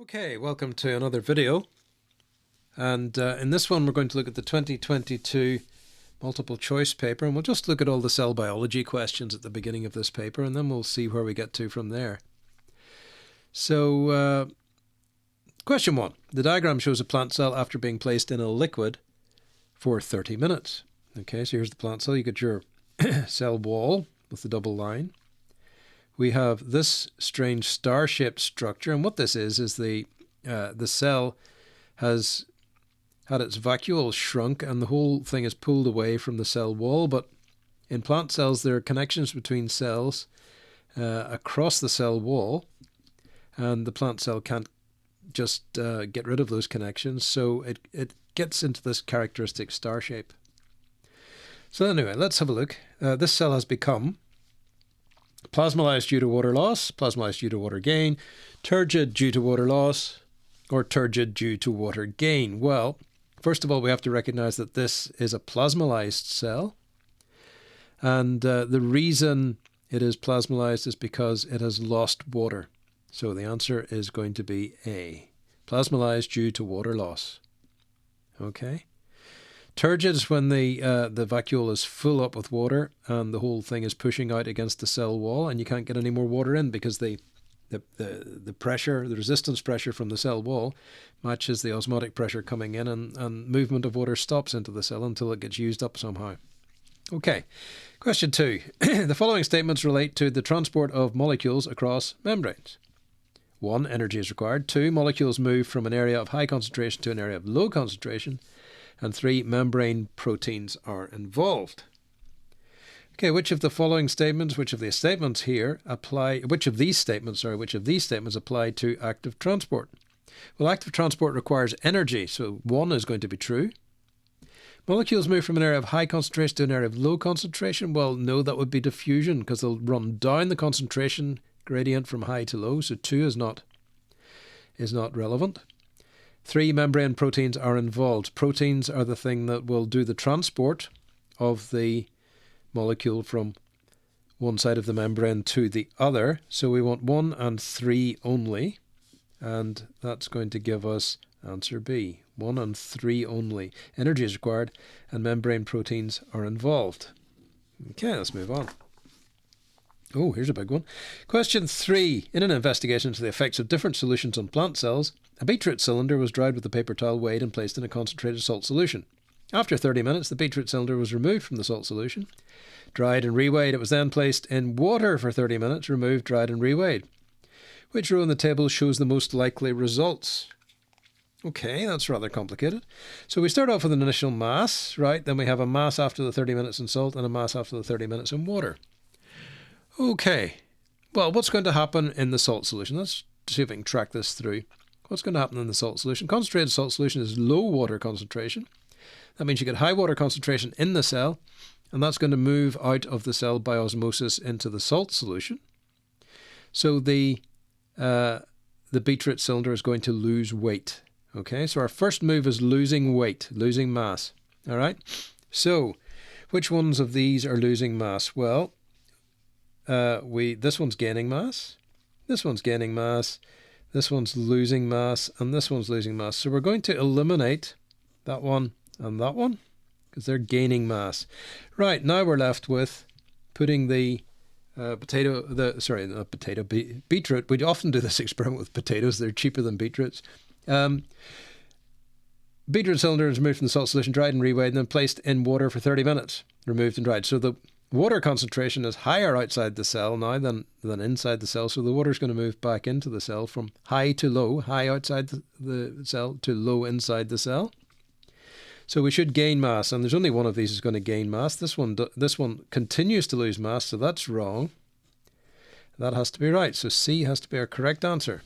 Okay, welcome to another video, and in this one we're going to look at the 2022 multiple choice paper, and we'll just look at all the cell biology questions at the beginning of this paper, and then we'll see where we get to from there. So question 1. The diagram shows a plant cell after being placed in a liquid for 30 minutes. Okay, so here's the plant cell. You get your cell wall with the double line. We have this strange star-shaped structure, and what this is the cell has had its vacuole shrunk and the whole thing is pulled away from the cell wall. But in plant cells there are connections between cells across the cell wall, and the plant cell can't just get rid of those connections, so it gets into this characteristic star shape. So anyway, let's have a look. This cell has become plasmolyzed due to water loss, plasmolyzed due to water gain, turgid due to water loss, or turgid due to water gain. Well, first of all, we have to recognize that this is a plasmolyzed cell, and the reason it is plasmolyzed is because it has lost water. So the answer is going to be A, plasmolyzed due to water loss. Okay. Turgid is when the vacuole is full up with water and the whole thing is pushing out against the cell wall, and you can't get any more water in because the pressure, the resistance pressure from the cell wall matches the osmotic pressure coming in, and movement of water stops into the cell until it gets used up somehow. Okay, question 2. The following statements relate to the transport of molecules across membranes. 1. Energy is required. 2. Molecules move from an area of high concentration to an area of low concentration. And 3. Membrane proteins are involved. Okay, which of these statements apply to active transport? Well, active transport requires energy, so 1 is going to be true. Molecules move from an area of high concentration to an area of low concentration. Well, no, that would be diffusion because they'll run down the concentration gradient from high to low, so 2 is not relevant. 3. Membrane proteins are involved. Proteins are the thing that will do the transport of the molecule from one side of the membrane to the other. So we want 1 and 3 only, and that's going to give us answer B, 1 and 3 only. Energy is required and membrane proteins are involved. Okay, let's move on. Oh, here's a big one. Question 3. In an investigation into the effects of different solutions on plant cells, a beetroot cylinder was dried with a paper towel, weighed and placed in a concentrated salt solution. After 30 minutes, the beetroot cylinder was removed from the salt solution, dried and reweighed. It was then placed in water for 30 minutes, removed, dried and reweighed. Which row in the table shows the most likely results? Okay, that's rather complicated. So we start off with an initial mass, right? Then we have a mass after the 30 minutes in salt and a mass after the 30 minutes in water. Okay, well, what's going to happen in the salt solution? Let's see if we can track this through. What's going to happen in the salt solution? Concentrated salt solution is low water concentration. That means you get high water concentration in the cell, and that's going to move out of the cell by osmosis into the salt solution. So the beetroot cylinder is going to lose weight. Okay, so our first move is losing weight, losing mass. All right, so which ones of these are losing mass? Well, this one's gaining mass, this one's gaining mass, this one's losing mass, and this one's losing mass. So we're going to eliminate that one and that one because they're gaining mass. Right, now we're left with putting the beetroot. We often do this experiment with potatoes. They're cheaper than beetroots. Beetroot cylinder is removed from the salt solution, dried and reweighed, and then placed in water for 30 minutes, removed and dried. So the water concentration is higher outside the cell now than inside the cell, so the water is going to move back into the cell from high to low, high outside the cell to low inside the cell. So we should gain mass, and there's only one of these is going to gain mass. This one continues to lose mass, so that's wrong. That has to be right, so C has to be our correct answer.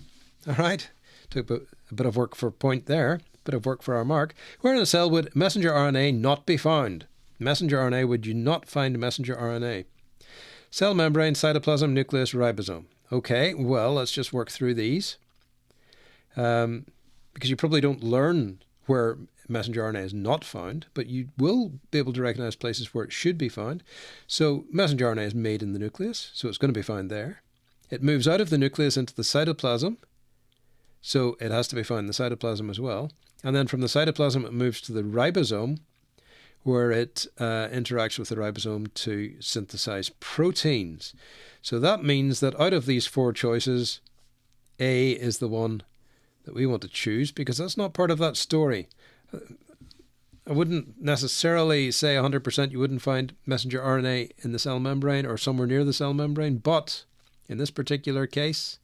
All right, took a bit of work for a point there, a bit of work for our mark. Where in a cell would messenger RNA not be found? Messenger RNA, would you not find messenger RNA? Cell membrane, cytoplasm, nucleus, ribosome. Okay, well, let's just work through these. Because you probably don't learn where messenger RNA is not found, but you will be able to recognize places where it should be found. So messenger RNA is made in the nucleus, so it's going to be found there. It moves out of the nucleus into the cytoplasm. So it has to be found in the cytoplasm as well. And then from the cytoplasm, it moves to the ribosome, where it interacts with the ribosome to synthesize proteins. So that means that out of these 4 choices, A is the one that we want to choose, because that's not part of that story. I wouldn't necessarily say 100% you wouldn't find messenger RNA in the cell membrane or somewhere near the cell membrane, but in this particular case,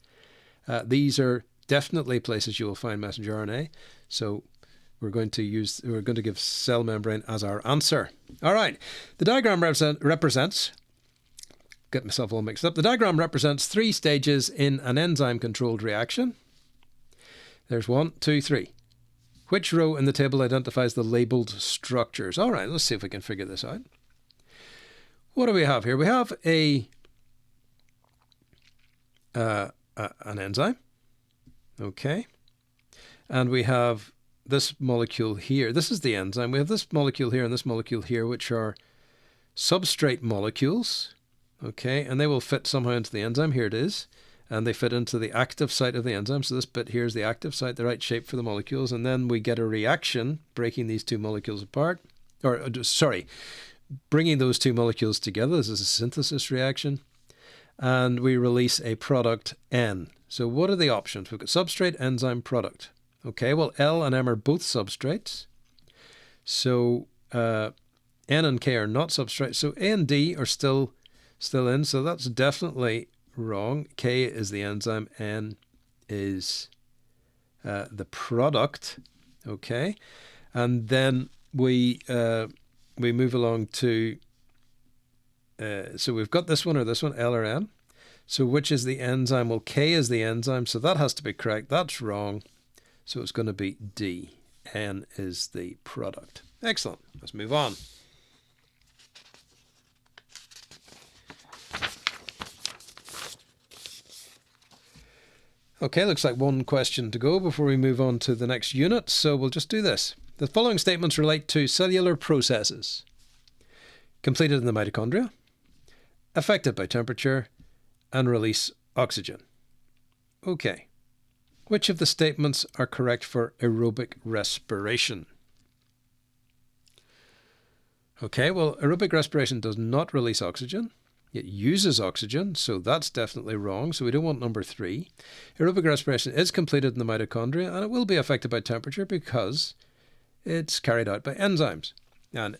these are definitely places you will find messenger RNA. So we're going to give cell membrane as our answer. All right, the diagram represents, get myself all mixed up, the diagram represents 3 stages in an enzyme-controlled reaction. There's 1, 2, 3. Which row in the table identifies the labeled structures? All right, let's see if we can figure this out. What do we have here? We have an enzyme. Okay. And we have this molecule here. This is the enzyme. We have this molecule here and this molecule here, which are substrate molecules. Okay. And they will fit somehow into the enzyme. Here it is. And they fit into the active site of the enzyme. So this bit here is the active site, the right shape for the molecules. And then we get a reaction breaking these 2 molecules apart. Bringing those 2 molecules together. This is a synthesis reaction. And we release a product N. So what are the options? We've got substrate, enzyme, product. Okay, well, L and M are both substrates. So N and K are not substrates. So A and D are still in. So that's definitely wrong. K is the enzyme. N is the product. Okay, and then we move along to. So we've got this one or this one, L or M. So which is the enzyme? Well, K is the enzyme, so that has to be correct. That's wrong. So it's going to be D. N is the product. Excellent. Let's move on. Okay, looks like 1 question to go before we move on to the next unit. So we'll just do this. The following statements relate to cellular processes completed in the mitochondria, affected by temperature, and release oxygen. Okay. Which of the statements are correct for aerobic respiration? Okay, well, aerobic respiration does not release oxygen. It uses oxygen, so that's definitely wrong. So we don't want number 3. Aerobic respiration is completed in the mitochondria, and it will be affected by temperature because it's carried out by enzymes. And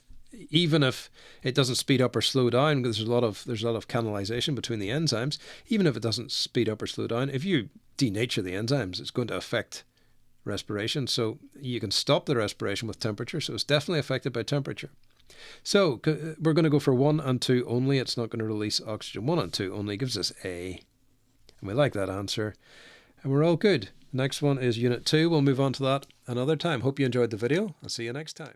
even if it doesn't speed up or slow down, because there's a lot of canalization between the enzymes, even if it doesn't speed up or slow down, if you denature the enzymes, it's going to affect respiration. So you can stop the respiration with temperature. So it's definitely affected by temperature. So we're going to go for 1 and 2 only. It's not going to release oxygen. 1 and 2 only gives us A. And we like that answer. And we're all good. Next one is Unit 2. We'll move on to that another time. Hope you enjoyed the video. I'll see you next time.